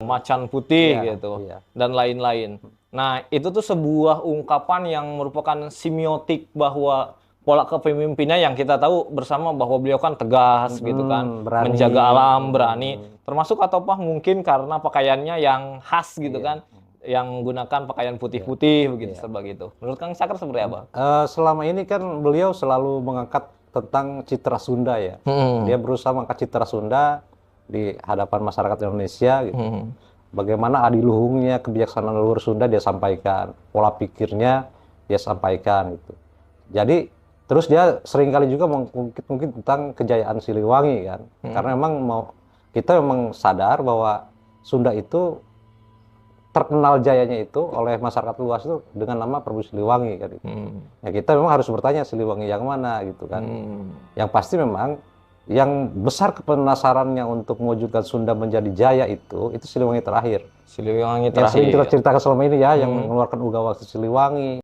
macan putih Iya, gitu iya. dan lain-lain. Nah, itu tuh sebuah ungkapan yang merupakan semiotik bahwa pola kepemimpinan yang kita tahu bersama bahwa beliau kan tegas gitu kan, Berani. menjaga alam, berani, termasuk ataupun mungkin karena pakaiannya yang khas gitu Iya, kan, yang gunakan pakaian iya, putih-putih begitu iya. serba gitu. Menurut Kang Cakra seperti apa? Selama ini kan beliau selalu mengangkat tentang citra Sunda ya. Hmm. Dia berusaha mengangkat citra Sunda di hadapan masyarakat Indonesia gitu. Hmm. Bagaimana adiluhungnya, kebijaksanaan leluhur Sunda dia sampaikan, pola pikirnya dia sampaikan gitu. Jadi terus dia seringkali juga mengungkit tentang kejayaan Siliwangi kan. Karena kita memang sadar bahwa Sunda itu terkenal jayanya itu oleh masyarakat luas itu dengan nama Prabu Siliwangi kan gitu. Ya kita memang harus bertanya Siliwangi yang mana gitu kan. Yang pasti memang yang besar kepenasarannya untuk mewujudkan Sunda menjadi jaya itu Siliwangi terakhir. Siliwangi Yang sering kita terakhir. ceritakan selama ini ya, yang mengeluarkan Uga Waktu Siliwangi,